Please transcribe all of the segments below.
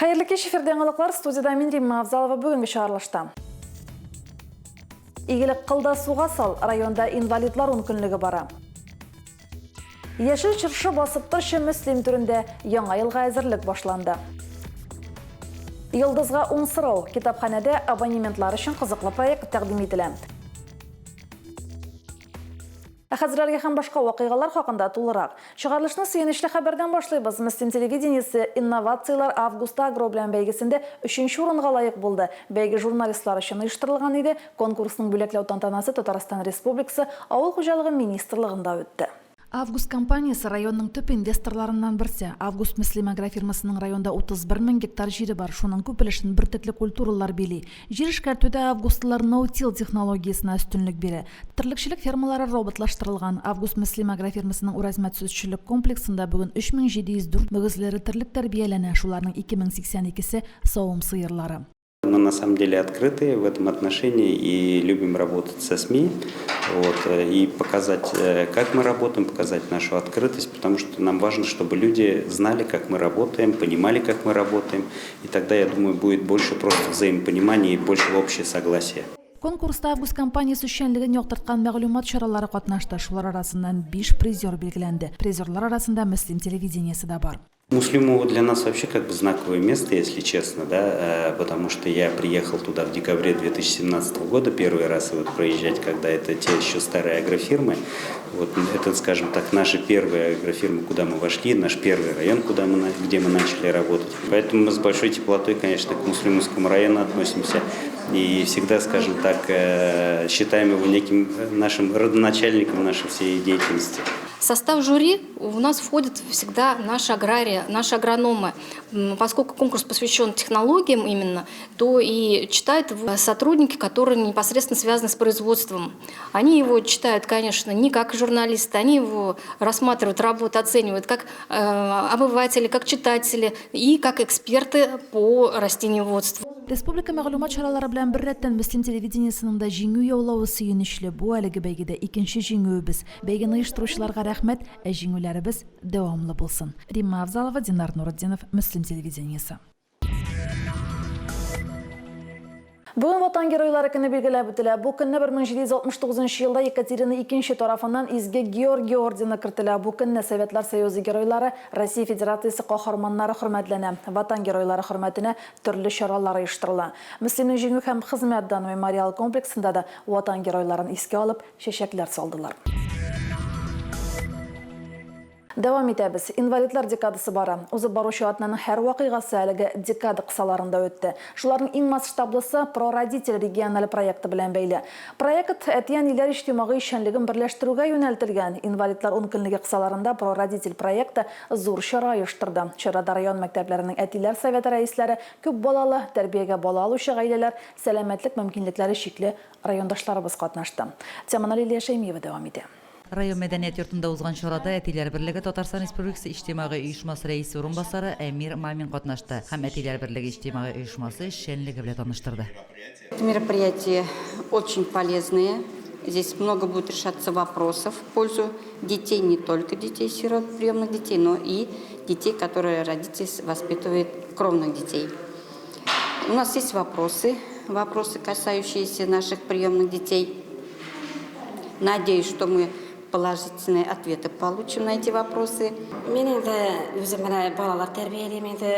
Хайырлы кеш, эфирден аңлықлар, студияда мен Римма Авзалова бүгінгі шағырлашта. Игілік қылда суға сал, районда инвалидлар үнкінлігі бара. Ешіл чыршы басыпты Мүслим түрінде яңа йылға әзірлік башланды. Йылдызға ұнсырау, китапханада абонементлар үшін қызықлы проект тәқдим етілі. Хәзерләргә һәм башка вакыйгалар хакында тулырак. Чыгарылышны сөенечле хәбәрдән башлыйбыз. Мөслим телевидениесе инновациялар августа агро белән бәйгесендә 3нче урынга лаек булды. Бәйге журналистлар өчен оештырылган иде. Конкурсның бүләкләү тантанасы Татарстан Республикасы Авыл хуҗалыгы министрлыгында үтте. Август компаниясы районның төп инвесторларынан берсе. Август Мөслим агрофирмасының районда 31 000 гектар җире бар. Шуның күп өлешен бертекле культуралар били. Җир эшкәртүдә августлар ноутил технологиясына өстенлек бирә. Терлекчелек фермалары роботлаштырылган. Август Мөслим агрофирмасының Уразмәт сөтчелек комплексында бүген 3704 мөгезләре терлек тәрбияләнә. Шуларның 2082-се савым сыерлары. Мы на самом деле открыты в этом отношении и любим работать со СМИ, и показать, как мы работаем, показать нашу открытость, потому что нам важно, чтобы люди знали, как мы работаем, понимали, как мы работаем, и тогда, я думаю, будет больше просто взаимопонимания и больше общее согласие. Конкурста Август компаниясы эшчәнлеген яктырткан мәгълүмат чаралары катнашты. Шулар арасыннан 5 призер белгеләнде. Призерлар арасында Мөслим телевидениесе да бар. Муслимово для нас вообще как бы знаковое место, если честно, да, потому что я приехал туда в декабре 2017 года первый раз проезжать, когда это те еще старые агрофирмы. Это, скажем так, наши первые агрофирмы, куда мы вошли, наш первый район, где мы начали работать. Поэтому мы с большой теплотой, конечно, к Муслимовскому району относимся и всегда, скажем так, считаем его неким нашим родоначальником нашей всей деятельности. В состав жюри у нас входят всегда наши аграрии, наши агрономы. Поскольку конкурс посвящен технологиям именно, то и читают его сотрудники, которые непосредственно связаны с производством. Они его читают, конечно, не как журналисты, они его рассматривают, работу оценивают как обыватели, как читатели и как эксперты по растениеводству. Республика мәгълүмат чаралары белән бер рәттән Мөслим телевидениесенең дә җиңү яулавы сөенечле. Бу әлеге бәйгедә икенче җиңүебез. Бәйгене оештыручыларга рәхмәт, җиңүләребез дәвамлы булсын. Римма Авзалова, Динар Нуретдинов, Мөслим телевидениесе. Бүгін Ватан геройлары көне билгеләп үтелә. Бу көнне 1769 елда Екатерина II тарафыннан изге Георгий ордены кертелә. Бу көнне Советлар Союзы геройлары Россия Федерациясе каһарманнары хөрмәтләнә. Ватан геройлары хөрмәтенә төрле чаралар оештырыла. Мөслимнең җиңү һәм хезмәт дан мемориал комплексында да Ватан геройларын искә алып чәчәкләр салдылар. Дәвам итәбез. Инвалидлар декадасы бара. Узып баручы атнаның һәр вакыйгасы әлеге декада кысаларында үтте. Шуларның иң масштаблысы Прородитель региональ проекты белән бәйле. Проект әтиян илләр иҗтимагый эшчәнлеген берләштерүгә юнәлтелгән. Инвалидлар үнкенлеге кысаларында Прородитель проекты зур чара оештырды. Чарада район мәктәпләренең әтиләр советы рәисләре, күп балалы, тәрбиягә бала алучы гаиләләр, сәламәтлек мөмкинлекләре чикле райондашларыбыз катнашты. Теманы Лилия Шәймиева дәвам итә. Район мәдәният йортында узган чарада әтиләр берлеге Татарстан Республикасы иҗтимагый оешмасы рәисе урынбасары Әмир Мамин катнашты һәм әтиләр берлеге иҗтимагый оешмасы эшчәнлеге белән таныштырды. Мероприятие очень полезное. Здесь много будет решаться вопросов в пользу детей, не только детей-сирот, приемных детей, но и детей, которые родители воспитывают кровных детей. У нас есть вопросы, касающиеся наших приемных детей. Надеюсь, что мы положительные ответы получим на эти вопросы. Менің де өзім балалар тәрбиелем, енді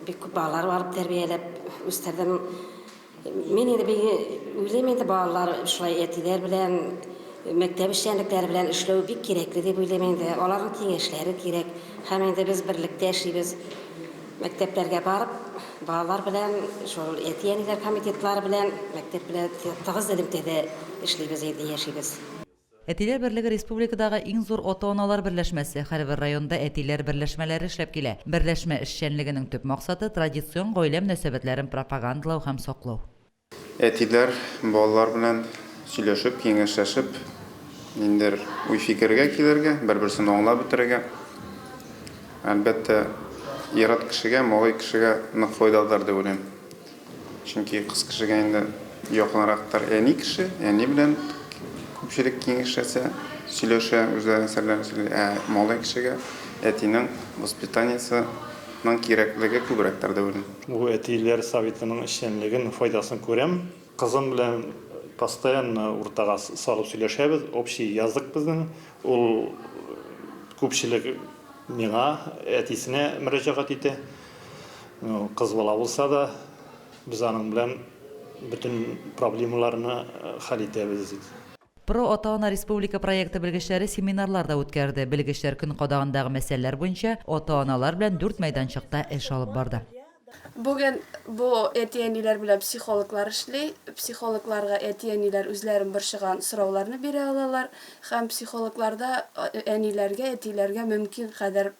бек көп балалар барып тәрбиелеп өстердім. Мен енді ойлаймын, енді балалар шулай әтиләр белән, мәктәп эшчәнлекләре белән эшләү бик кирәкле дип уйлыйм инде. Аларның киңәшләре кирәк. Һәм инде без берлектә эшлибез. Мәктәпләргә барып, балалар белән, шул әти-әниләр комитетлары белән, мәктәп белән тыгыз элемтәдә эшлибез, яшибез. Әтиләр берлеге республикадагы иң зур ата-аналар берләшмәсе. Һәрбер районда әтиләр берләшмәләре эшләп килә. Берләшмә эшчәнлегенең төп максаты традицион гаилә мөнәсәбәтләрен пропагандалау һәм саклау. Әтиләр балалар белән сөйләшеп, киңәшләшеп, инде уй-фикергә килергә, бер-берсен аңлап бетерергә. Әлбәттә, ират кешегә, малай кешегә нык файдалыдыр дип уйлыйм. Чөнки кыз кешегә инде якынрактар әни кеше, әни белән күпчелек киңәшләсә, сөйләшә, үзләренең серләрен сөйләшә, малай кешегә әтинең воспитаниесе Шунан кирәклеге күбрәктер дип уйлыйм. Бу әтиләр советының эшчәнлеген, файдасын күрәм. Кызым белән постоянно уртага салып сөйләшәбез, общий язык безнең. Ул күпчелек миңа, әтисенә мөрәҗәгать итә. Кыз бала булса да, без аның белән bütün проблемаларны хәл итәбез. Про ата-ана республика проекты белгечләре семинарлар да үткәрде. Белгечләр көн кадагындагы мәсьәләләр буенча ата-аналар белән 4 мәйданчыкта эш алып барды. Бүген бу әтиәниләр белән психологлар эшли. Психологларга әтиәниләр үзләрен борчыган сорауларны бирә алалар. Һәм психологларда әниләргә, әтиләргә мөмкин кадәр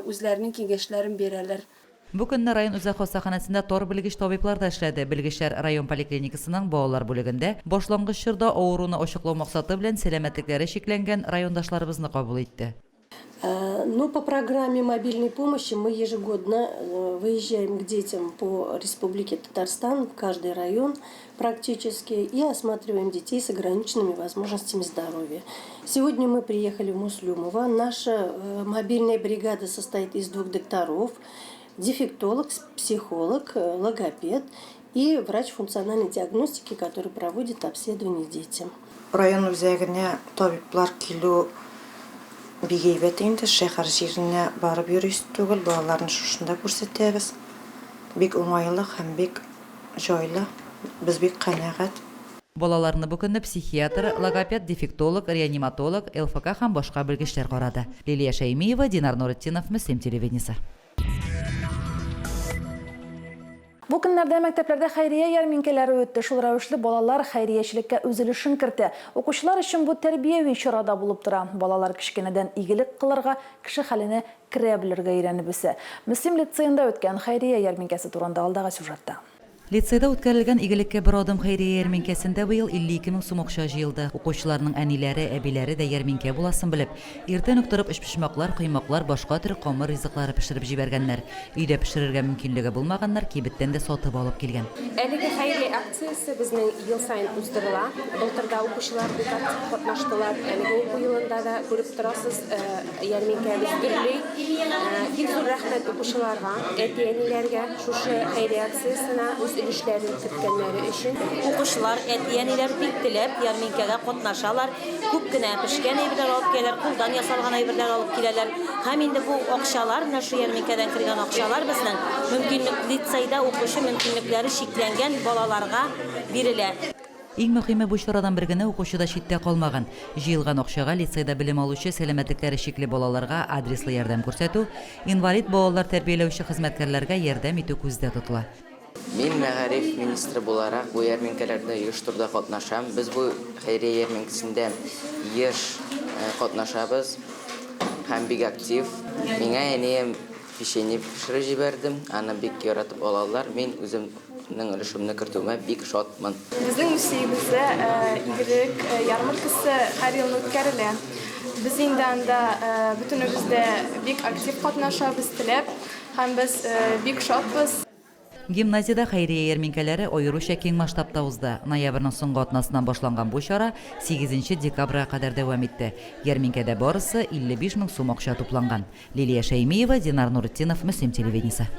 үзләренең киңәшләрен бирәләр. Бу көнне район үзәк хастаханәсендә тор белгеч табиблар да эшләде. Белгечләр район поликлиникасының балалар бүлегендә башлангыч чорда авыруны ачыклау максаты белән сәламәтлекләре шикләнгән райондашларыбызны кабул итте. Ну, по программе мобильной помощи мы ежегодно выезжаем к детям по Республике Татарстан, в каждый район практически, и осматриваем детей с ограниченными возможностями здоровья. Сегодня мы приехали в Муслюмово. Наша мобильная бригада состоит из 2 докторов, дефектолог, психолог, логопед и врач функциональной диагностики, который проводит обследование детям. Район үзәгенә табиблар килү бигәйбәт инде, шәһәр җиренә барып йөрис түгел, балаларны шушында күрсәтәбез. Бик уңайлы һәм бик җайлы, без бик канәгать. Балаларны бу көнне психиатр, логопед, дефектолог, реаниматолог, ЛФК һәм башка белгечләр карады. Лилия Шәймиева, Динар Нуретдинов, Мөслим телевидениесе. Бу көннәрдә мәктәпләрдә хәйрия ярминкәләре үтте. Шул рәвешле балалар хәйриячелеккә үзелешен кертә. Укучылар өчен бу тәрбияви чарада булып тора. Балалар кичкенәдән игелек кылырга, кеше хәленә керә белергә өйрәнеп үсә. Мөслим лицейында үткән хәйрия ярминкәсе турында алдагы сюжетта. Лицейда үткәрелгән игелеккә бер адым хәйрия ярминкәсендә быел 52 мең сум акча җыелды. Укучыларның әниләре, әбиләре дә ярминкә буласын белеп, иртән үк торып эшпишмаклар, кыймаклар, башка төр камыр ризыклары пешереп җибәргәннәр. Өйдә пешерергә мөмкинлеге булмаганнар кибеттән дә сатып алып килгән. Әлеге хәйрия акциясе безнең ел сайын уздырыла. Былтырда укучылар бик актив катнаштылар. Әлеге уку елында да күреп торасыз, ярминкәбез төрле. Бик зур рәхмәт укучыларга, әти-әниләргә шушы хәйрия акциясына өлешләрен керткәннәре өчен. Укучылар, әти-әниләр бик теләп ярминкәгә катнашалар. Күп кенә пешкән әйберләр алып киләләр, кулдан ясалган әйберләр алып киләләр. Һәм инде бу акчалар, шу ярминкәдән кергән акчалар безнең мөмкинлек лицейда укучы мөмкинлекләре шикләнгән балаларга бирелә. Иң мөһиме бу чарадан бер генә укучыда читтә калмаган. Җыелган акчага лицейда белем алучы сәламәтлекләре шикле балаларга адреслы ярдәм күрсәтү, инвалид балалар тәрбияләүче хезмәткәрләргә ярдәм итү күздә тотыла. Мин мәгариф министры буларак бу ярминкәләрдә оештыруда катнашам. Без бу хәйрия ярминкәсендә еш катнашабыз һәм бик актив. Миңа әнием печенье пешереп җибәрдем. Аны бик яратып алалар. Мин үземнең өлешемне кертүемә бик шатмын. Безнең музейбездә игелек ярмаркасы һәр ел үткәрелә. Без инде анда бөтенебездә бик актив катнашабыз теләп һәм без бик шатбыз. Гимназиядә хәйрия ярминкәләре аеруча киң масштабта узды. Ноябрьнең соңгы атнасыннан башланган бу чара 8 декабрьгә кадәр дәвам итте. Ярминкәдә барысы 55 мең сум акча тупланган. Лилия Шәймиева, Динар Нуретдинов, Мөслим телевидениесе.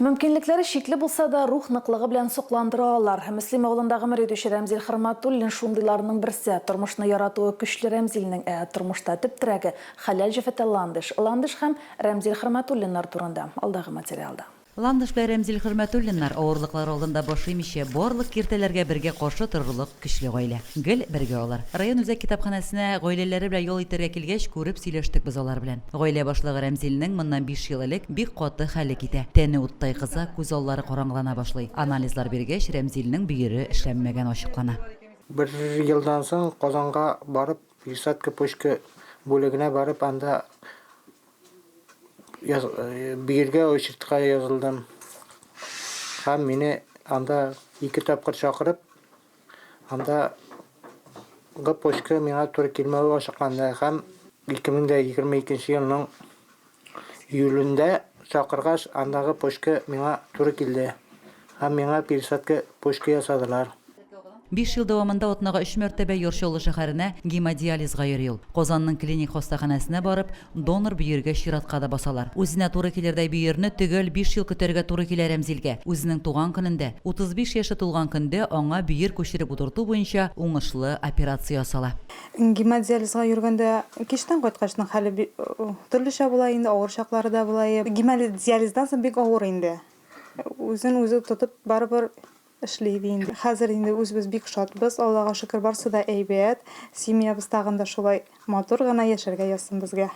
Мөмкинлекләре шикле булса да рух ныклыгы белән сокландыра алар. Мөслим авылындагы мөридүче Рәмзил Хөрмәтуллин шундыйларның берсе. Тормышны яратуы көчле Рәмзилнең тормышта төп терәге хәләл җефәте Ландыш. Ландыш һәм Рәмзил Хөрмәтуллиннар турында алдагы материалда. Ландыш белән Рәмзил Хөрмәтуллиннар авырлыклар алдында баш имичә барлык киртәләргә бергә каршы торырлык көчле гаилә. Гел бергә алар. Район үзәк китапханәсенә гаиләләре белән юл итәргә килгәч, күреп сөйләштек без алар белән. Гаилә башлыгы Рәмзилнең моннан 5 ел элек бик каты хәле китә. Тәне уттай кыза, күз аллары караңгылана башлый. Анализлар биргәч, Рәмзилнең бөере эшләнмәгән ачыклана. Бер елдан соң Казанга барып, Юсатка почка бүлегенә барып, анда биргә очыртка язылдым. Һәм мине анда 2 тапкыр чакырып, анда почка миңа туры килмәү ачыкланды. Һәм 2022 елның июлендә чакыргач, андагы почка миңа туры килде. Һәм миңа пересадка почка ясадылар. 5 ел дәвамында отнага 3 мәртәбә Йоршолы шәһәренә гемодиализга йөри ул. Казанның клиник хастаханәсенә барып, донор бөергә чиратка да басалар. Үзенә туры килердәй бөерне төгәл 5 ел көтәргә туры килә Рәмзилгә. Үзенең туган көнендә, 35 яше тулган көндә аңа бөер күчереп утырту буенча уңышлы операция ясала. Гемодиализга йөргәндә кичтән кайткачның хәле төрлечә була инде, авыр чаклары да була. Гемодиализдан соң бик авыр инде. Үзен үзе тотып барыбер эшләйди инде. Хәзер инде үзебез бик шатбыз. Аллага шөкер, барсы да әйбәт. Семьябыз тагын да шулай матур гына яшәргә язсын безгә.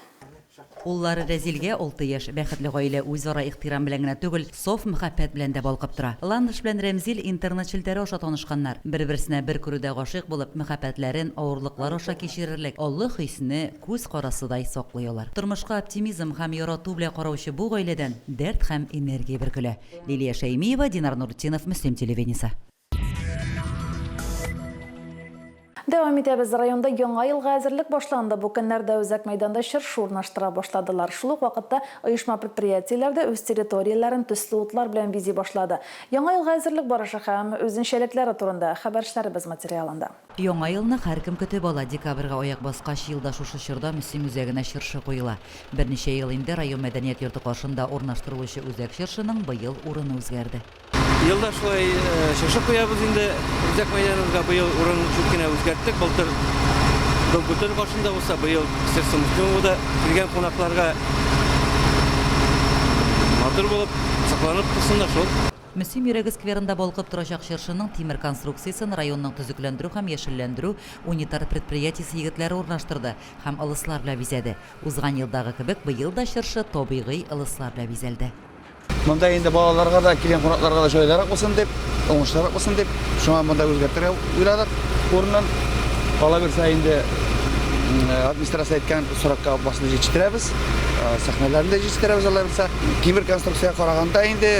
Уллары Рәзилгә 6 яшь, бәхетле гаилә үзара ихтирам белән генә түгел, саф мөхәббәт белән дә балкып тора. Ландыш белән Рәмзил интернет-челтәре аша танышканнар. Бер-берсенә бер күрүдә гашыйк булып, мөхәббәтләрен авырлыклар аша кичерерлек, Аллаһ хисне күз карасыдай саклыйлар. Тормышка оптимизм һәм ярату белән караучы бу гаиләдән дәрт һәм энергия бөркелә. Лилия Шәймиева, Динар Нуртдинов, Мөслим телевидениесе. Дәвам итәбез. Районда яңа елга әзерлек башланды. Бу көннәрдә Үзәк мәйданда чыршы урнаштыра башладылар. Шул ук вакытта оешма предприятиеләрдә үз территорияләрен төсле утлар белән бизи башлады. Яңа елга әзерлек барышы һәм үзенчәлекләре турында хәбәрчеләребез материалында. Яңа елны һәркем көтеп ала. Декабрьгә аяк баскач елда шушы чорда Мөслим үзәгенә чыршы куела. Берничә ел инде район мәдәният йорты каршында урнаштырылучы үзәк чыршының быел урыны үзгәрде. Елда шулай чыршы куябыз инде. Үзәк мәйданында быел урын чүп кенә үзгәрттек. Былтыр Дом-Күтер каршында булса, быел Серсемскида килгән кунакларга матур булып сакланып торсыннар шул. Мөслим йөрәге скверында балкып торачак чыршының тимер конструкциясын районның төзекләндерү һәм яшелләндерү унитар предприятиесе егетләре урнаштырды һәм ылыслар белән бизәде. Узган елдагы кебек быел да чыршы табигый ылыслар белән бизәлде. Монда инде балаларга да, килгән кунакларга да җайлырак булсын дип, уңышлырак булсын дип, шуңа монда үзгәртергә уйладык. Урыннан кала берсә инде администрация әйткән соракка басны җитештерәбез, сәхнәләрне дә җитештерәбез алар берсә. Тимер конструкция караганда инде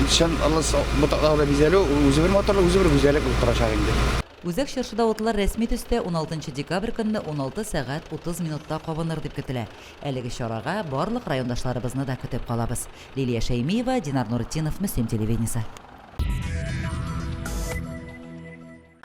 шын ылыс ботакларга бизәлү үзе бер моторлык, үзе бер гүзәллек булып торачак инде. Үзәк чыршыда утлар рәсми төстә 16 декабрь көнне 16 сәгать 30 минутта кабыныр дип көтелә. Әлеге чарага барлык райондашларыбызны да көтеп калабыз. Лилия Шәймиева, Динар Нуртдинов, Мөслим телевидениесе.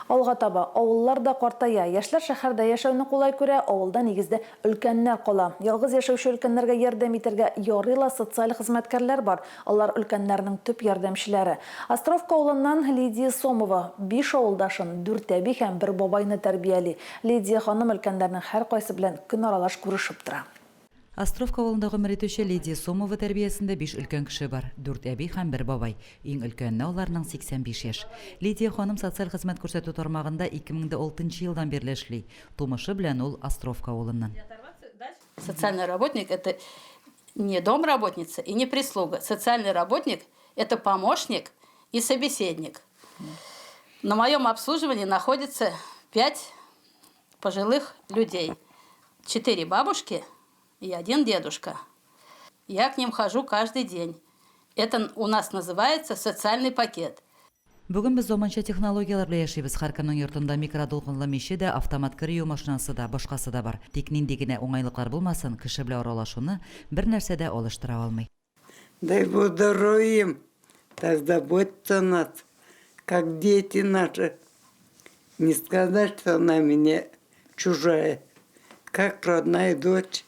Алга таба авыллар да картая. Яшьләр шәһәрдә яшәүне кулай күрә, авылда нигездә өлкәннәр кала. Ялгыз яшәүче өлкәннәргә ярдәм итәргә ярыйлы социаль хезмәткәрләр бар. Алар өлкәннәрнең төп ярдәмчеләре. Островка авылыннан Лидия Сомова 5 авылдашын, 4 әби һәм 1 бабайны тәрбияли. Лидия ханым өлкәннәрнең һәр кайсы белән көн аралаш күрешеп тора. Островка авылында гомер итүче Лидия Сомова тәрбиясендә 5 өлкән кеше бар, 4 әби һәм 1 бабай. Иң өлкәне аларның 85 яшь. Лидия ханым социаль хезмәт күрсәтү тармагында 2006 елдан бирле эшли. Тумышы белән ул Островка авылыннан. Социальный работник – это не домработница и не прислуга. Социальный работник – это помощник и собеседник. На моем обслуживании находится 5 пожилых людей, 4 бабушки и 1 дедушка. Я к ним хожу каждый день. Это у нас называется социальный пакет. Бүген без заманча технологиялар белән яшибез. Һәркемнең йортында микродулкынлы миче дә, автомат кер юу машинасы да, башкасы да бар. Тик нинди генә уңайлыклар булмасын, кеше белән аралашуны бер нәрсә дә алыштыра алмый. Дай Бог здоровья, так заботься нас, как дети наши. Не сказать, что она мне чужая, как родная дочь.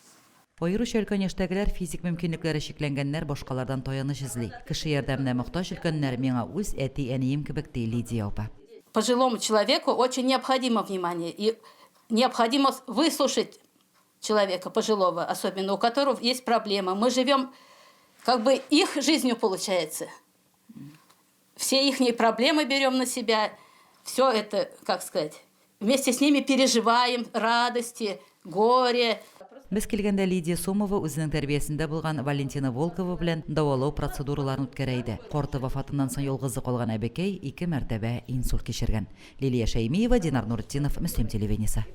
Аеруча өлкән яшьтәгеләр физик мөмкинлекләре чикләнгәннәр башкалардан таяныч эзли. Кеше ярдәменә мохтаҗ өлкәннәр миңа үз әти-әнием кебек ди Лидия апа. Пожилому человеку очень необходимо внимание и необходимо выслушать человека пожилого, особенно у которого есть проблемы. Мы живем как бы их жизнью, получается. Все их проблемы берем на себя, все это, как сказать, вместе с ними переживаем радости, горе. Без килгәндә Лидия Сомова үзенең тәрбиясендә булган Валентина Волкова белән давалау процедураларын үткәрә иде. Карты вафатыннан соң ялгызы калган әбекәй 2 мәртәбә инсульт кичергән. Лилия Шәймиева, Динар Нуртдинов, Мөслим телевидениесе.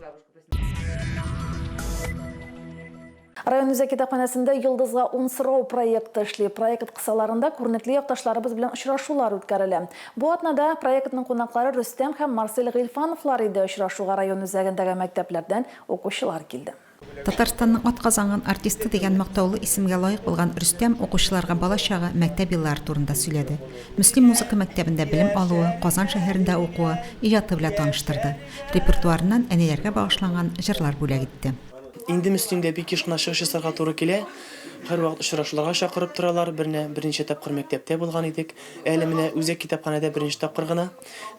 Район үзәк китапханәсендә Йолдызга 10 сорау проекты эшли. Проект кысаларында күренекле якташларыбыз белән очрашулар үткәрелә. Бу атнада проектның кунаклары Рөстәм һәм Марсель Гыйльфановлар иде. Очрашуга район үзәгендәге мәктәпләрдән укучылар килде. Татарстанның атказанган артисты дигән мактаулы исемгә лаек булган Рөстәм укучыларга балачагы мәктәп еллары турында сөйләде. Мөслим музыка мәктәбендә белем алуы, Казан шәһәрендә укуы иҗаты белән таныштырды. Репертуарыннан әниләргә багышланган җырлар бүләк итте. Инде Мөслимдә бик ешна чыгыш ясарга туры килә. Һәр вакыт очрашуларга чакырып торалар. Берничә тапкыр мәктәптә булган идек. Әле менә үзәк китапханәдә беренче тапкыр гына.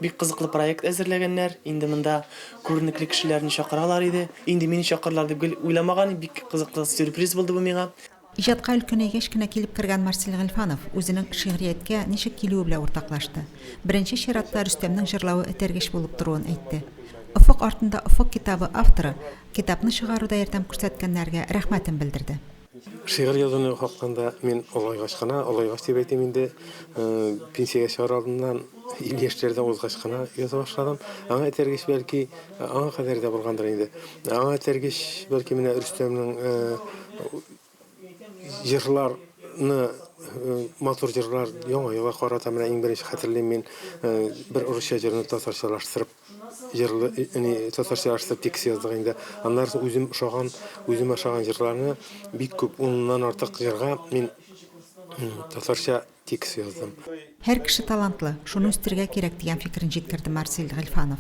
Бик кызыклы проект әзерләгәннәр. Инде монда күренекле кешеләрне чакыралар иде. Инде мине чакырлар дип уйламаган, бик кызыклы сюрприз булды бу миңа. Иҗатка өлкәнәйгәч кенә килеп кергән Марсель Гыйльфанов үзенең шигърияткә ничек килүе белән уртаклашты. Беренче чиратта Рөстәмнең җырлавы этәргеч булып торуын әйтте. Офык артында Офык китабы авторы китапны чыгаруда ярдәм күрсәткәннәргә рәхмәтен белдерде. Шигырь язуны хакында мин олайгач дип әйтим инде. Пенсиягә чыгар алдыннан 50 яшьләрдә узгач кына яза башладым. Аңа этәргеч бәлки аңа кадәр дә булгандыр инде. Аңа этәргеч бәлки менә Рөстәмнең җырларны матур җырлар яңа карата менә иң беренче хәтерлим мин бер урысча җырны татарчалаштырып татарчалаштырып текст яздык инде. Аннан соң үзем ошаган җырларны бик күп уннан артык җырга мин татарча текст яздым. Һәр кеше талантлы, шуны үстергә кирәк дигән фикерен җиткерде Марсель Гыйльфанов.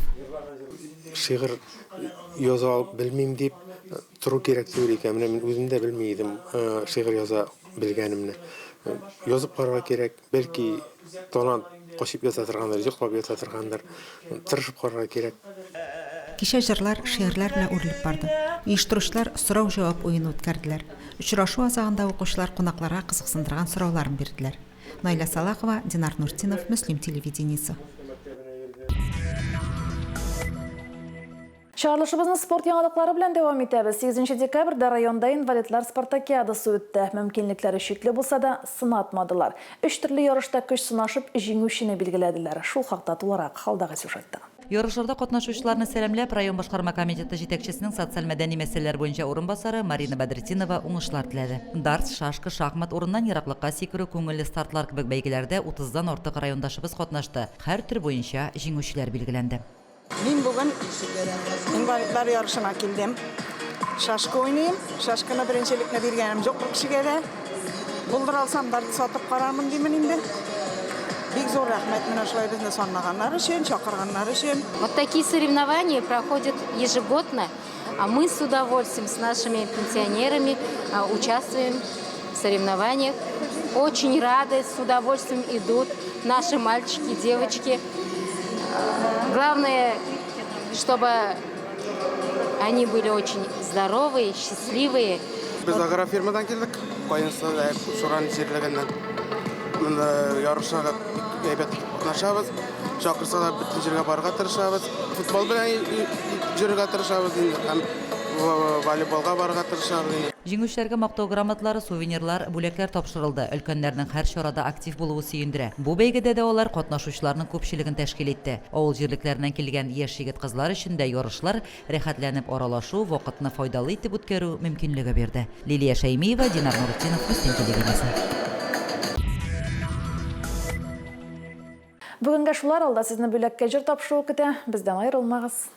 Шигырь яза белмим дип туры кирәк түгел икән. Менә мин үзем дә белми идем шигырь яза белгәнемне. Язып карарга кирәк, бәлки талант кашып яза торгандыр, йоклап яза торгандыр. Тырышып карарга кирәк. Кичә җырлар, шигырьләр белән үрелеп барды. Оештыручылар сорау-җавап уены үткәрделәр. Очрашу азагында укучылар кунакларга кызыксындырган сорауларын бирделәр. Найля Салахова, Динар Нуртинов, Мөслим телевидениесе. Чыгарылышыбызны спорт яңалыклары белән дәвам итәбез. 8 декабрьдә районда инвалидлар спартакиадасы үтте. Мөмкинлекләре чикле булса да сынатмадылар. 3 төрле ярышта көч сынашып, җиңүчене билгеләделәр. Шул хакта тулырак халдагы сюжетта. Ярышларда катнашучыларны сәламләп, район башкарма комитеты җитәкчесенең социаль мәдәни мәсьәләләр буенча урынбасары Марина Бадритинова уңышлар теләде. Дартс, шашка, шахмат урыннан ераклыкка сикерү, күңелле стартлар кебек бәйгеләрдә 30дан артык райондашыбыз катнашты. Һәр төр буенча җиңүчеләр билгеләнде. Мин бүген инвалидлар ярышына килдем. Шашка уйныйм. Шашканы беренчелекне биргәнем юк бу кешегә дә. Булдыр алсам дартты сатып карармын димен инде. Бик зур рәхмәт менә шулай безне санаганнар өчен, чакырганнар өчен. Вот такие соревнования проходят ежегодно, а мы с удовольствием с нашими пенсионерами участвуем в соревнованиях. Очень рады, с удовольствием идут наши мальчики, девочки. Главное, чтобы они были очень здоровые, счастливые. Biz agrofirmadan keldik. Qo'yinsa şurani cherlagandan. Bunda yarışlarda heybət qatnaşabız. Chaqirsalar bitta yerga borga tirishamiz. Futbol bilan yerga tirishamiz endi ham voleybolga borga tirishamiz. Җиңүчеләргә мактау грамоталары, сувенирлар, бүләкләр тапшырылды. Өлкәннәрнең һәр чарада актив булуы сөендерә. Бу бәйгедә дә алар катнашучыларның күпчелеген тәшкил итте. Авыл җирлекләреннән килгән яшь егет-кызлар өчен дә ярышлар рәхәтләнеп аралашу, вакытны файдалы итеп үткәрү мөмкинлеге бирде. Лилия Шәймиева, Динар Нуртинов, Мөслим телевидениесе. Бүгенге шулар алда сезне бүләккә җыр тапшыру көтә. Бездән аерылмагыз.